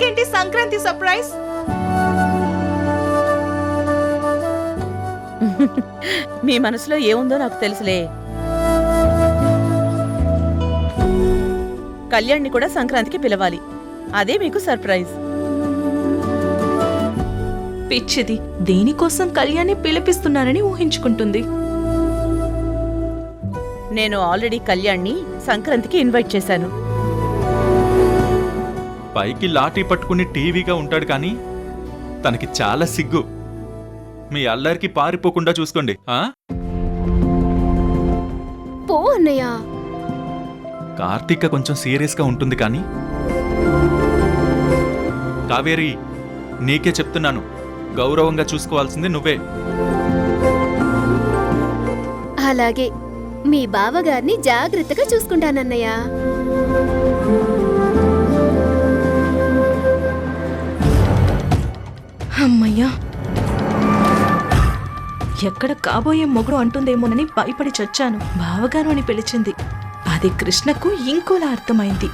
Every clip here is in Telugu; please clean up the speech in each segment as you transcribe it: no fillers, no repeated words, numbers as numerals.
నాకేంటి సంక్రాంతి సర్ప్రైజ్? మీ మనసులో ఏముందో నాకు తెలుసులే. కళ్యాణ్ని కూడా సంక్రాంతికి పిలవాలి, అదే మీకు సర్ప్రైజ్. పిచ్చిది, దేనికోసం కళ్యాణ్ని పిలిపిస్తున్నానని ఊహించుకుంటుంది. నేను ఆల్రెడీ కళ్యాణ్ని సంక్రాంతికి ఇన్వైట్ చేశాను. పైకి లాఠీ పట్టుకుని టీవీగా ఉంటాడు కానీ తనకి చాలా సిగ్గు. మీ అల్లరికి పారిపోకుండా చూసుకోండి. పో అన్నయ్య. కార్తీక కొంచెం సీరియస్గా ఉంటుంది కానీ కావేరి, నీకే చెప్తున్నాను, గౌరవంగా చూసుకోవాల్సింది నువ్వే. అలాగే, మీ బావగారిని జాగ్రత్తగా చూసుకుంటానన్నయ్య. అమ్మయ్యా, ఎక్కడ కాబోయే మొగుడు అంటుందేమోనని భయపడి చచ్చాను. బావగారు అని పిలిచింది. అది కృష్ణకు ఇంకోలా అర్థమైంది.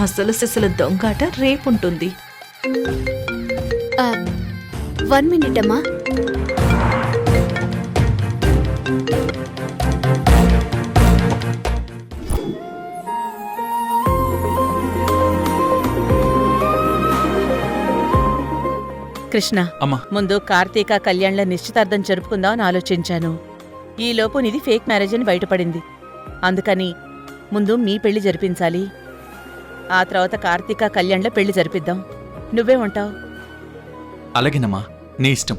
అసలు సిసలు దొంగాట రేపుంటుంది. 1 minute అమ్మా. కృష్ణ, అమ్మా, ముందు కార్తీక కళ్యాణ్ల నిశ్చితార్థం జరుపుకుందాం అని ఆలోచించాను. ఈలోపు నీది ఫేక్ మ్యారేజ్ అని బయటపడింది. అందుకని ముందు మీ పెళ్లి జరిపించాలి, ఆ తర్వాత కార్తీక కళ్యాణ్ల పెళ్లి జరిపిద్దాం. నువ్వేమంటావు? అలాగేనమ్మా, నీ ఇష్టం.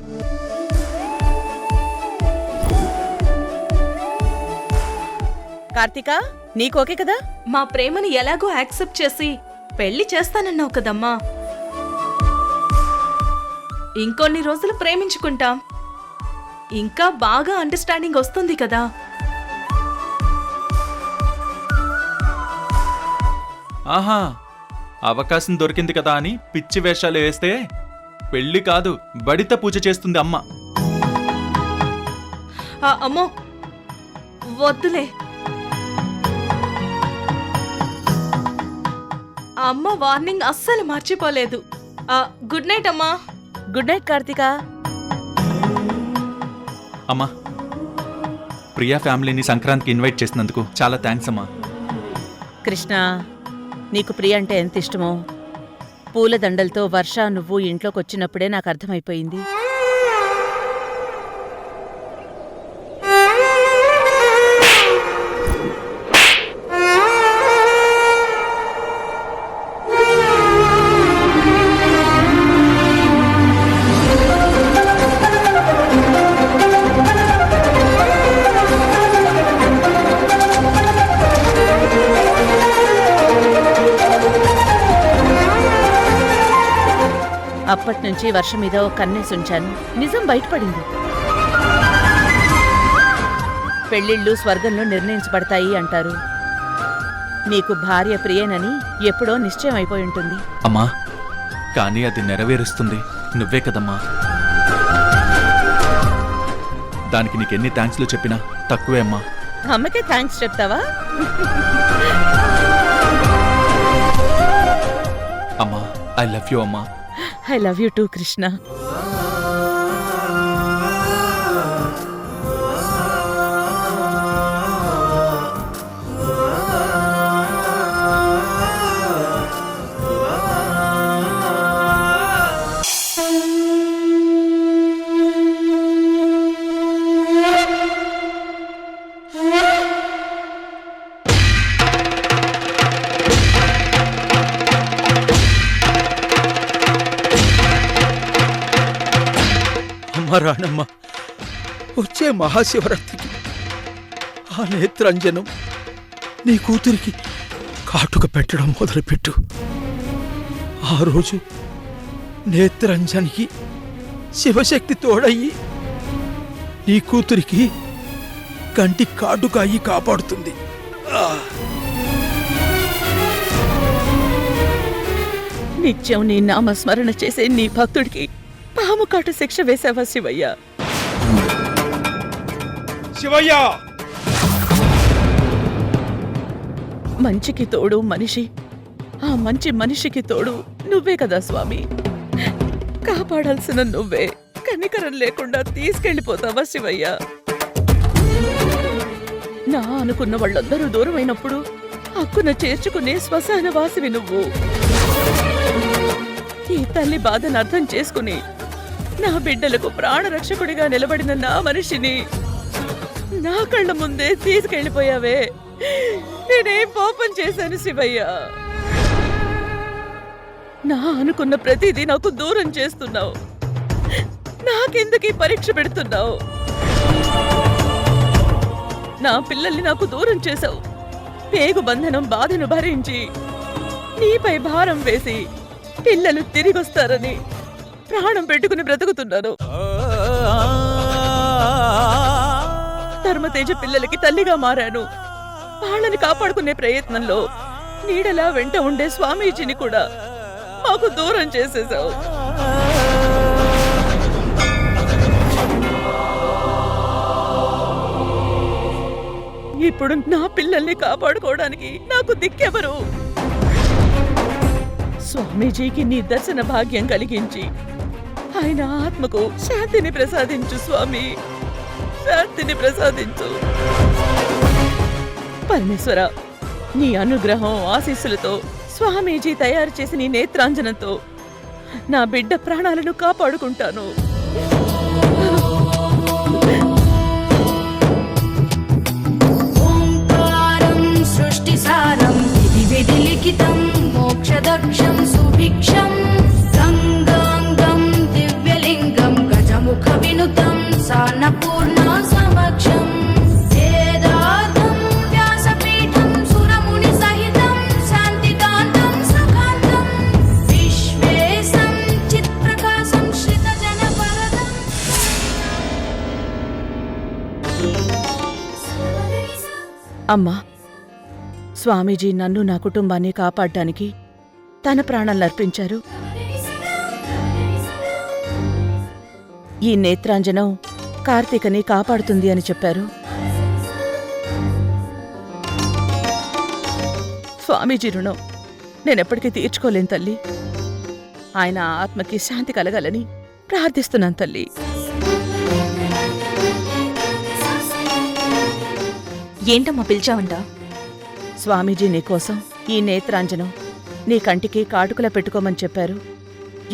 కార్తీక, నీకోకే కదా? మా ప్రేమని ఎలాగో యాక్సెప్ట్ చేసి పెళ్లి చేస్తానన్నావు కదమ్మా. ఇంకొన్ని రోజులు ప్రేమించుకుంటాం, ఇంకా బాగా అండర్స్టాండింగ్ వస్తుంది కదా. ఆహా, అవకాశం దొరికింది కదా అని పిచ్చి వేషాలు వేస్తే పెళ్లి కాదు, బడిత పూజ చేస్తుంది అమ్మ. అమ్మో వద్దులే. అమ్మ వార్నింగ్ అస్సలు మర్చిపోలేదు. గుడ్ నైట్ అమ్మా. Good night Karthika. అమ్మా, ప్రియా ఫ్యామిలీని సంక్రాంతికి ఇన్వైట్ చేసినందుకు చాలా థ్యాంక్స్ అమ్మా. కృష్ణ, నీకు ప్రియ అంటే ఎంత ఇష్టమో పూలదండలతో వర్ష నువ్వు ఇంట్లోకి వచ్చినప్పుడే నాకు అర్థమైపోయింది. అప్పట్నుంచి వర్ష మీద ఓ కన్నేసుంచాను. నిజం బయటపడింది. పెళ్ళిళ్ళు స్వర్గంలో నిర్ణయించబడతాయి అంటారు. నీకు భార్య ప్రియేనని ఎప్పుడో నిశ్చయం అయిపోయి ఉంటుంది. అమ్మా, కానీ అది నెరవేరుస్తుంది నువ్వే కదమ్మా. దానికి నీకెన్ని థ్యాంక్స్లు చెప్పినా తక్కువే అమ్మా. అమ్మకే థ్యాంక్స్ చెప్తావా? అమ్మా, ఐ లవ్ యూ అమ్మా. I love you too Krishna. రానమ్మ, వచ్చే మహాశివరాత్రికి ఆ నేత్రంజనం నీ కూతురికి కాటుక పెట్టడం మొదలుపెట్టు. ఆ రోజు నేత్రంజనికి శివశక్తి తోడయ్యి నీ కూతురికి కంటి కాటుక అయ్యి కాపాడుతుంది. నిత్యం నీ నామస్మరణ చేసే నీ భక్తుడికి పాము కాటు శిక్ష వేసావా శివయ్య? శివయ్య! మంచికి తోడు మనిషి, ఆ మంచి మనిషికి తోడు నువ్వే కదా స్వామి. కాపాడాల్సిన నువ్వే కనికరం లేకుండా తీసుకెళ్లిపోతావా శివయ్య? నా అనుకున్న వాళ్ళందరూ దూరమైనప్పుడు హక్కున చేర్చుకునే శ్మశాన వాసివి నువ్వు. ఈ తల్లి బాధను అర్థం చేసుకుని నా బిడ్డలకు ప్రాణరక్షకుడిగా నిలబడిన నా మనిషిని నా కళ్ళ ముందే తీసుకెళ్లిపోయావే. నేనేం పాపం చేశాను శివయ్య? నా అనుకున్న ప్రతిదీ నాకు దూరం చేస్తున్నావు. నాకెందుకు పరీక్ష పెడుతున్నావు? నా పిల్లల్ని నాకు దూరం చేశావు. పేగు బంధనం బాధను భరించి నీపై భారం వేసి పిల్లలు తిరిగొస్తారని ప్రాణం పెట్టుకుని బ్రతుకుతున్నాను. ధర్మతేజ పిల్లలకి తల్లిగా మారాను. వాళ్ళని కాపాడుకునే ప్రయత్నంలో నీడలా వెంట ఉండే స్వామీజీని కూడా మాకు దూరం చేసేశావు. ఇప్పుడు నా పిల్లల్ని కాపాడుకోవడానికి నాకు దిక్కెవరు? స్వామీజీకి నీ దర్శన భాగ్యం కలిగించి ఆయన ఆత్మకు శాంతిని ప్రసాదించు స్వామి, శాంతిని ప్రసాదించు. పరమేశ్వర, నీ అనుగ్రహం ఆశీస్సులతో స్వామీజీ తయారు చేసి నీ నేత్రాంజనంతో నా బిడ్డ ప్రాణాలను కాపాడుకుంటాను. ఓంకారం సృష్టిసారం విధిలిఖితం మోక్షదక్షం సుభిక్షం గంగాంగం దివ్యలింగం గజముఖ వినుతం సాన్నపూర్ణ సమక్షం వేదార్థం వ్యాసపీఠం సురముని సహితం శాంతికాంతం సుఖాంతం విశ్వేశం చిత్ప్రకాశం శ్రితజనపరదం. అమ్మా, స్వామీజీ నన్ను నా కుటుంబాన్ని కాపాడ్డానికి తన ప్రాణాలను అర్పించారు. ఈ నేత్రాంజనం కార్తీకని కాపాడుతుంది అని చెప్పారు. స్వామీజీ రుణం నేనెప్పటికీ తీర్చుకోలేను తల్లి. ఆయన ఆత్మకి శాంతి కలగాలని ప్రార్థిస్తున్నాను తల్లి. ఏంటమ్మా పిలిచావంట? స్వామీజీ నీకోసం ఈ నేత్రాంజనం నీ కంటికి కాటుకలా పెట్టుకోమని చెప్పారు.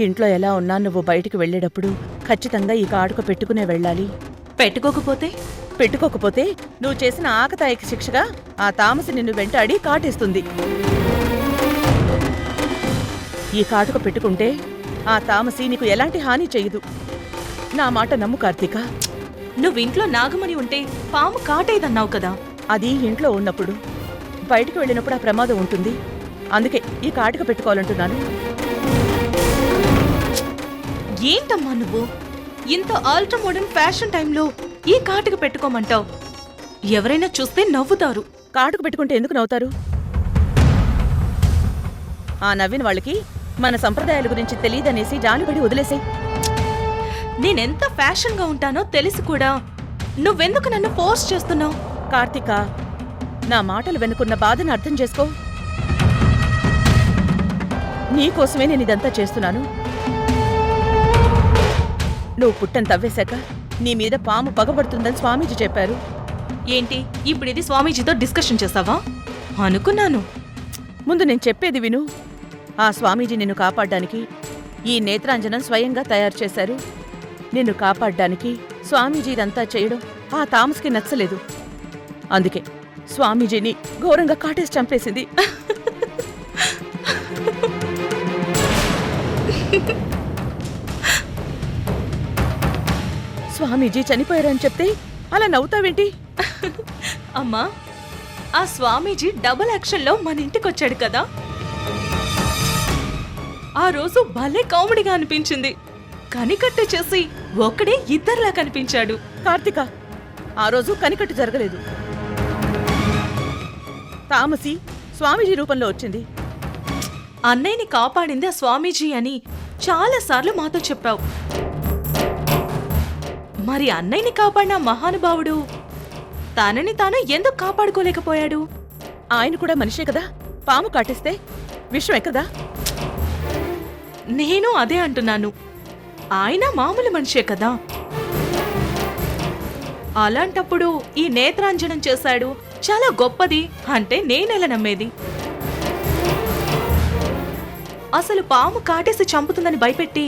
ఇంట్లో ఎలా ఉన్నా నువ్వు బయటికి వెళ్ళేటప్పుడు ఖచ్చితంగా ఈ కాటుక పెట్టుకునే వెళ్ళాలి. పెట్టుకోకపోతే నువ్వు చేసిన ఆకతాయికి శిక్షగా ఆ తామసి నిన్ను వెంటాడి కాటేస్తుంది. ఈ కాటుక పెట్టుకుంటే ఆ తామసి నీకు ఎలాంటి హాని చెయ్యదు. నా మాట నమ్ము కార్తీక. నువ్వింట్లో నాగమణి ఉంటే పాము కాటేదన్నావు కదా. అది ఇంట్లో ఉన్నప్పుడు, బయటికి వెళ్ళినప్పుడు ఆ ప్రమాదం ఉంటుంది. అందుకే ఈ కాటుక పెట్టుకోవాలంటున్నాను. ఏంటమ్మా నువ్వు ఇంత ఆల్ట్రా మోడర్న్ ఫ్యాషన్ టైంలో ఈ కాటుక పెట్టుకోమంటావు? ఎవరైనా చూస్తే నవ్వుతారు. కాటుక పెట్టుకుంటే ఎందుకు నవ్వుతారు? ఆ నవ్విన వాళ్ళకి మన సంప్రదాయాల గురించి తెలియదనేసి జాలిపడి వదిలేసే. నేనెంత ఫ్యాషన్గా ఉంటానో తెలిసి కూడా నువ్వెందుకు నన్ను ఫోర్స్ చేస్తున్నావు? కార్తీక, నా మాటలు వెనుకున్న బాధను అర్థం చేసుకో. నీకోసమే నేను ఇదంతా చేస్తున్నాను. నువ్వు పుట్టని తవ్వేశాక నీ మీద పాము పగబడుతుందని స్వామీజీ చెప్పారు. ఏంటి ఇప్పుడు ఇది స్వామీజీతో డిస్కషన్ చేస్తావా? అనుకున్నాను. ముందు నేను చెప్పేది విను. ఆ స్వామీజీ నిన్ను కాపాడ్డానికి ఈ నేత్రాంజనం స్వయంగా తయారు చేశారు. నిన్ను కాపాడ్డానికి స్వామీజీ ఇదంతా చేయడం ఆ తామస్కి నచ్చలేదు. అందుకే స్వామీజీని ఘోరంగా కాటేసి చంపేసింది. స్వామీజీ చనిపోయారని చెప్తే అలా నవ్వుతావేంటి? అమ్మా, ఆ స్వామీజీ డబుల్ యాక్షన్లో మన ఇంటికొచ్చాడు కదా, ఆ రోజు భలే కామెడీగా అనిపించింది. కనికట్టు చేసి ఒక్కడే ఇద్దరులా కనిపించాడు. కార్తిక, ఆ రోజు కనికట్టు జరగలేదు. తామసి స్వామీజీ రూపంలో వచ్చింది. అన్నయ్యని కాపాడింది ఆ స్వామీజీ అని చాలాసార్లు మాతో చెప్పావు. మరి అన్నయ్యని కాపాడిన మహానుభావుడు తనని తాను ఎందుకు కాపాడుకోలేకపోయాడు? ఆయన కూడా మనిషే కదా. పాము కాటేస్తే విషయమే కదా. నేను అదే అంటున్నాను. ఆయన మామూలు మనిషే కదా. అలాంటప్పుడు ఈ నేత్రాంజనం చేశాడు, చాలా గొప్పది అంటే నేనెలా నమ్మేది? అసలు పాము కాటేసి చంపుతుందని భయపెట్టి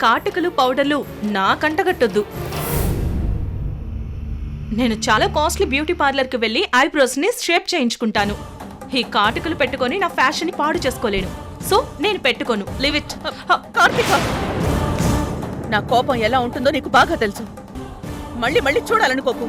కాటుకలు పౌడర్లు నా కంటగట్టొద్దు. నేను చాలా కాస్ట్లీ బ్యూటీ పార్లర్కి వెళ్ళి ఐబ్రోస్ ని షేప్ చేయించుకుంటాను. ఈ కాటుకలు పెట్టుకొని నా ఫ్యాషన్ ని పాడు చేసుకోలేను. సో నేను పెట్టుకోను. Live it. కార్తిక, నా కోపం ఎలా ఉంటుందో నీకు బాగా తెలుసు. మళ్ళీ మళ్ళీ చూడాలనుకోకు.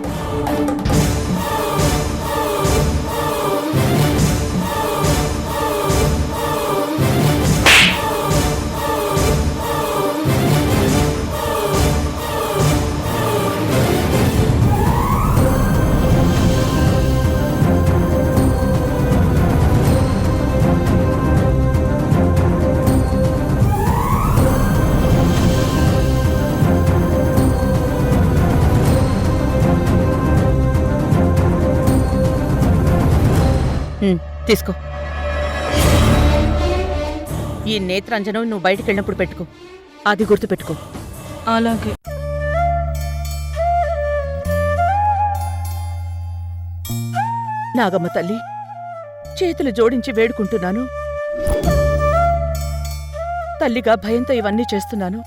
తీసుకో. ఈ నేత్రాంజనం నువ్వు బయటికి వెళ్ళినప్పుడు పెట్టుకో. అది గుర్తు పెట్టుకో. అలాగే. నాగమ్మ తల్లి, చేతులు జోడించి వేడుకుంటున్నాను. తల్లిగా భయంతో ఇవన్నీ చేస్తున్నాను.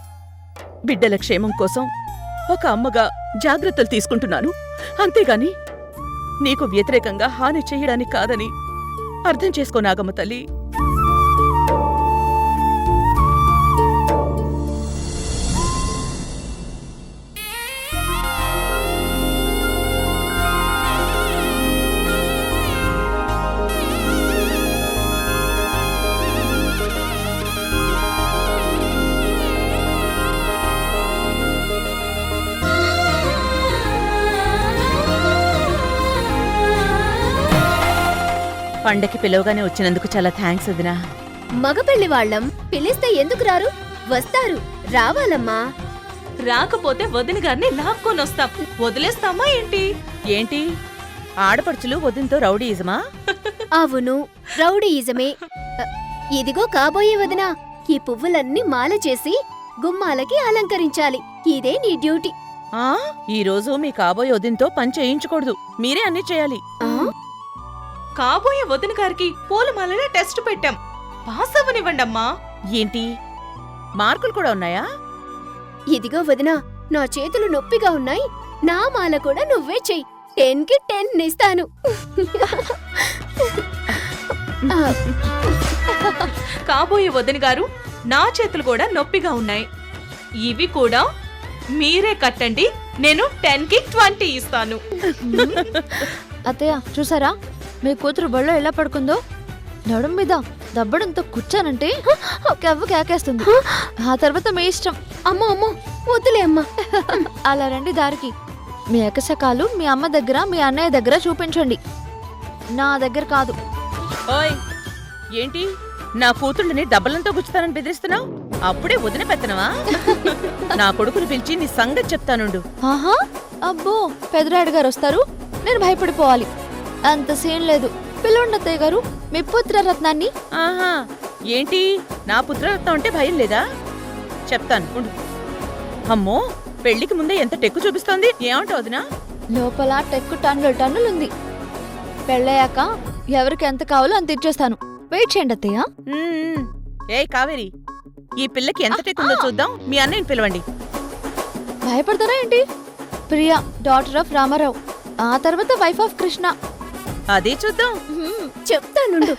బిడ్డల క్షేమం కోసం ఒక అమ్మగా జాగ్రత్తలు తీసుకుంటున్నాను. అంతేగాని నీకు వ్యతిరేకంగా హాని చెయ్యడానికి కాదని అర్థం చేసుకో నాగమ్మ తల్లి. పండకి పిలవగానే వచ్చినందుకు చాలా థ్యాంక్స్ వదినా. మగ పెళ్లి వాళ్ళం పిలిస్తే ఎందుకు రారు? వస్తారు, రావాలమ్మా. రాకపోతే వదిన గారిని లాక్కొని వస్తాం. వదిలేస్తామా ఏంటి? ఏంటి ఆడపడుచులు వదినతో రౌడీయిజమా? అవును, రౌడీయిజమే. ఇదిగో కాబోయే వదినా, ఈ పువ్వులన్నీ మాల చేసి గుమ్మాలకి అలంకరించాలి. ఇదే నీ డ్యూటీ. ఈ రోజు మీ కాబోయే వదినతో పని చేయించకూడదు, మీరే అన్ని చేయాలి. కాబోయే వదిన గారికి పూలమాలనే టెస్ట్ పెట్టాం. పాస్ అవ్వనివ్వండమ్మా. ఏంటి మార్కులు కూడా ఉన్నాయా? ఇదిగో వదినా, నా చేతులు నొప్పిగా ఉన్నాయి. నా మాల కూడా నువ్వే చెయ్యి. 10కి 10 ఇస్తాను. కాబోయే వదిన గారు, నా చేతులు కూడా నొప్పిగా ఉన్నాయి. ఇవి కూడా మీరే కట్టండి. నేను 10కి 20 ఇస్తాను. అత్తయ్య చూసారా, మీ కూతురు బళ్ళో ఎలా పడుకుందో? నడుం మీద దబ్బడంతో కూర్చానంటే కెవ్వు కేకేస్తుంది. ఆ తర్వాత మీ ఇష్టం. అమ్మో అమ్మో, వద్దులే అమ్మా. అలా రండి దారికి. మీ ఎకసకాలు మీ అమ్మ దగ్గర, మీ అన్నయ్య దగ్గర చూపించండి, నా దగ్గర కాదు. ఓయ్, ఏంటి నా కూతుళ్ళని దెబ్బలంతో గుచ్చుతానని బెదిరిస్తున్నావు? అప్పుడే వదిన పెత్తనవా? నా కొడుకును పిలిచి నీ సంగతి చెప్తానుండు. ఆహా, అబ్బో, పెదరాయుడు గారు వస్తారు, నేను భయపడిపోవాలి. అంత సీన్ లేదు. పిల్లండి అత్తయ్య గారు, మీ పుత్రరత్నాన్ని. ఆహా, ఏంటి నా పుత్రరత్నం అంటే భయం లేదా? చెప్తాను ఉండు. అమ్మో, పెళ్లికి ముందే ఎంత టెక్కు చూపిస్తోంది. ఏమంటావు వదినా? లోపల టెక్కు టన్నులుంది. పెళ్ళయ్యాక ఎవరికి ఎంత కావాలో అంత ఇచ్చేస్తాను. వెయిట్ చేయండి అత్తయ్య. ఏయ్ కావేరి, ఈ పిల్లకి ఎంత టెక్కు ఉందో చూద్దాం. మీ అన్నయ్యని పిలవండి. భయపడతారా ఏంటి? ప్రియా, డాటర్ ఆఫ్ రామారావు, ఆ తర్వాత వైఫ్ ఆఫ్ కృష్ణ. అదే చూద్దాం. చెప్తానుండు.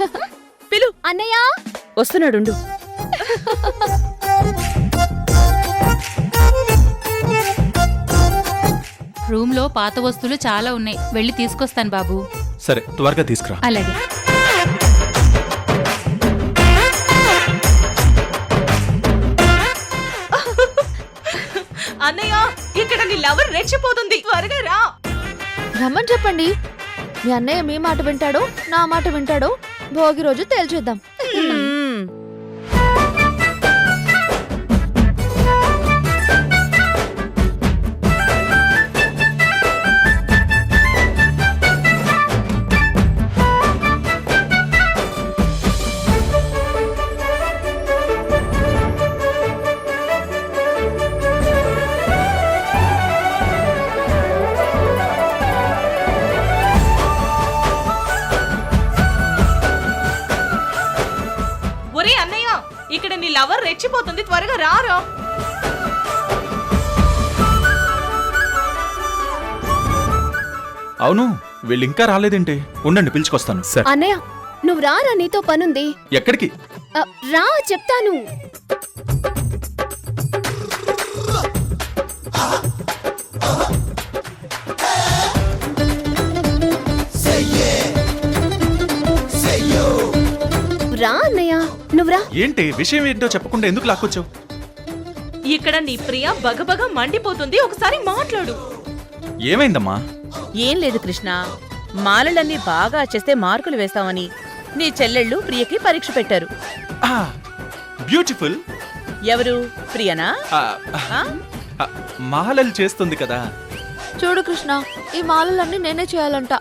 పిలు. అన్నయ్య వస్తున్నాడుండు. రూమ్ లో పాత వస్తువులు చాలా ఉన్నాయి, వెళ్ళి తీసుకొస్తాను బాబు. సరే, త్వరగా తీసుకురా. అలాగే. అన్నయ్య, ఇక్కడ నీ లవర్ రెచ్చిపోతుంది. త్వరగా రా. రమ్మని చెప్పండి. మీ అన్నయ్య మీ మాట వింటాడో నా మాట వింటాడో భోగి రోజు తేల్చేద్దాం. నీ లవర్ రెచ్చిపోతుంది, త్వరగా రారా. అవును, వీళ్ళు ఇంకా రాలేదేంటి? ఉండండి, పిలుచుకొస్తాను. అన్నయ్య నువ్వు రారా, నీతో పనుంది. ఎక్కడికి? రా చెప్తాను. రా అన్నయ్య, నువ్వు రా. ఏంటి విషయం ఏంటో చెప్పకుండా ఎందుకు లాక్కొచ్చావు? ఇక్కడ నీ ప్రియ బగబగ మండిపోతుంది, ఒకసారి మాట్లాడు. ఏమైందమ్మా? ఏం లేదు కృష్ణ, మాలలన్నీ బాగా చేస్తే మార్కులు వేస్తామని నీ చెల్లెళ్ళు ప్రియకి పరీక్ష పెట్టారు. బ్యూటిఫుల్. ఎవరు? ప్రియనా? ఆ? మాలలు చేస్తుంది కదా. చూడు కృష్ణ, ఈ మాలలన్నీ నేనే చేయాలంట.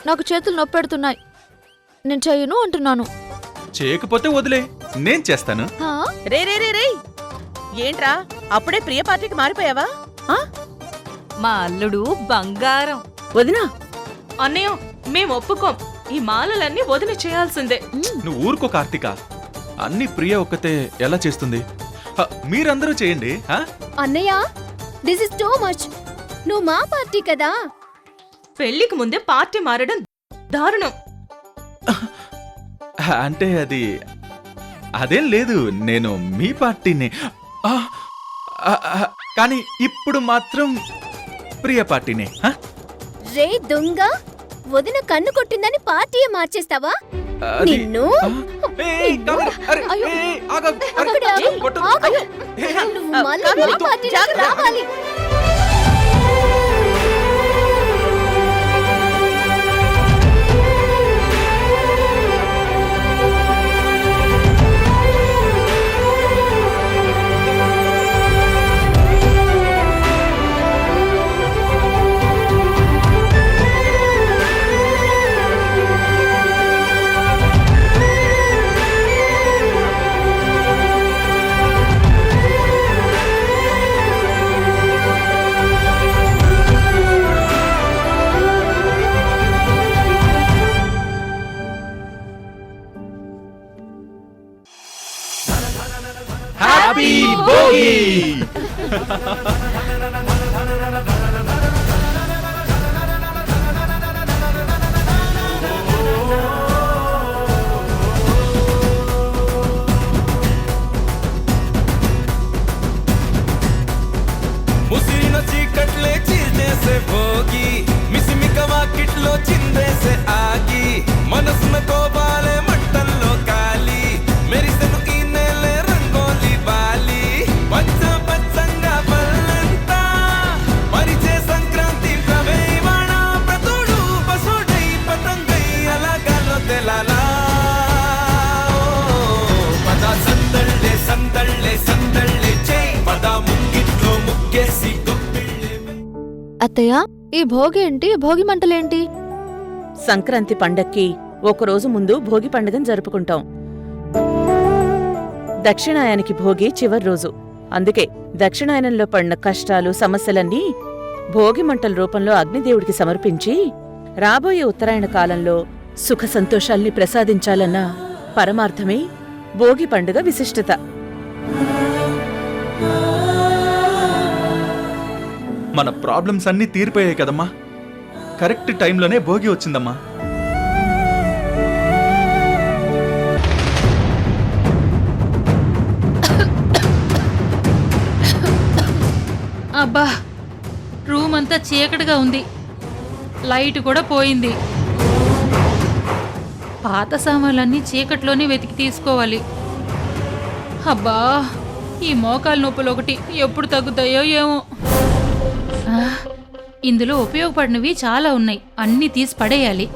నాకు చేతులు నొప్పెడుతున్నాయి, నేను చెయ్యను అంటున్నాను. చేయకపోతే వదిలే, నేను చేస్తాను. హా? రే రే రే రే ఏంట్రా అప్పుడే ప్రియ పార్టీకి మారిపోయావా? మా అల్లుడు బంగారం. వదినా, అన్నయ్య మేం ఒప్పుకోం, ఈ మాలలన్నీ వదిలి చేయాల్సిందే. నువ్వు ఊరుకో కార్తీక, అన్ని ప్రియ ఒక్కతే ఎలా చేస్తుంది? మీరందరూ చేయండి. అన్నయ్య దిస్ ఇస్ టూ మచ్. నువ్వు మా పార్టీ కదా. పెళ్లికి ముందే పార్టీ మారడం దారుణం. అంటే అదేం లేదు, నేను మీ పార్టీని. కానీ ఇప్పుడు మాత్రం ప్రియ పార్టీని. రే దొంగ, వదిన కన్ను కొట్టిందని పార్టీ మార్చేస్తావా? నిన్ను అక్కడే ఆగు. నువ్వు మళ్ళీ మా పార్టీలోకి రావాలి. హ్యాపీ భోగి. ముసిరిన చీకట్లే చీల్చేసే భోగి, మిసిమిక వాకిట్లో చిందేసే ఆగి, మనసున కోపాలే మంటల్లో కాలి, మెరిసెను ఈ నేలే రంగోలి బాలి, పచ్చ పచ్చంగా పల్లంతా పరిచే సంక్రాంతి ప్రవేవాణ, ప్రతోడు పసోడై పతంగై అలాగాలో తెలాలా. పద సందళ్ళే సందళ్ళే సందళ్ళే చే, పద ముంగిట్లో ముగ్గేసి గొప్పిళ్ళే. అత్తయ్య, ఈ భోగి ఏంటి? భోగి మంటలేంటి? సంక్రాంతి పండక్కి ఒకరోజు ముందు భోగి పండుగను జరుపుకుంటాం. దక్షిణాయనికి భోగి చివరి రోజు. అందుకే దక్షిణాయనంలో పడిన కష్టాలు సమస్యలన్నీ భోగి మంటల రూపంలో అగ్నిదేవుడికి సమర్పించి రాబోయే ఉత్తరాయణ కాలంలో సుఖ సంతోషాల్ని ప్రసాదించాలన్న పరమార్థమే భోగి పండుగ విశిష్టత. మన ప్రాబ్లమ్స్ అన్నీ తీరిపోయాయి కదమ్మా. కరెక్ట్ టైంలోనే భోగి వచ్చిందమ్మా. అబ్బా, రూమ్ అంతా చీకటిగా ఉంది, లైట్ కూడా పోయింది. పాత సామాన్లన్నీ చీకట్లోనే వెతికి తీసుకోవాలి. అబ్బా, ఈ మోకాలు నొప్పులు ఒకటి ఎప్పుడు తగ్గుతాయో ఏమో. ఇందులో ఉపయోగపడినవి చాలా ఉన్నాయి, అన్నీ తీసి పడేయాలి.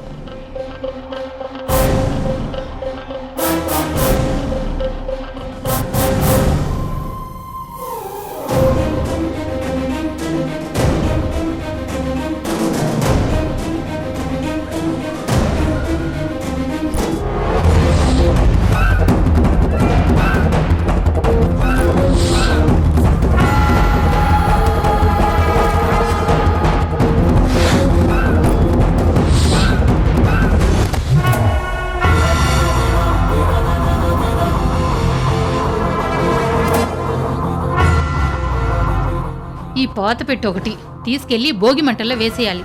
పాత పెట్టు ఒకటి తీసుకెళ్లి భోగి మంటల్లో వేసేయాలి.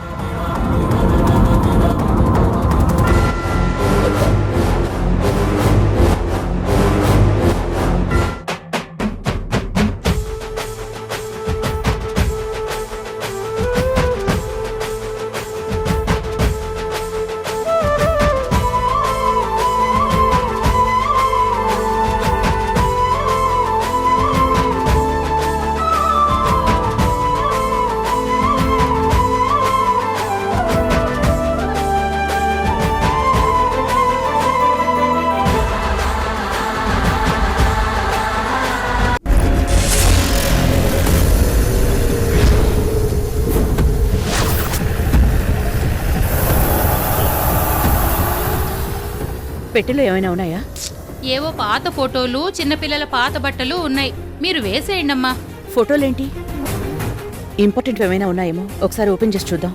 పెట్టెలో ఏమైనా ఉన్నాయా? ఏవో పాత ఫోటోలు, చిన్నపిల్లల పాత బట్టలు ఉన్నాయి. మీరు వేసేయండి అమ్మా. ఫోటోలేంటి? ఇంపార్టెంట్ ఏమైనా ఉన్నాయేమో ఒకసారి ఓపెన్ చేసి చూద్దాం.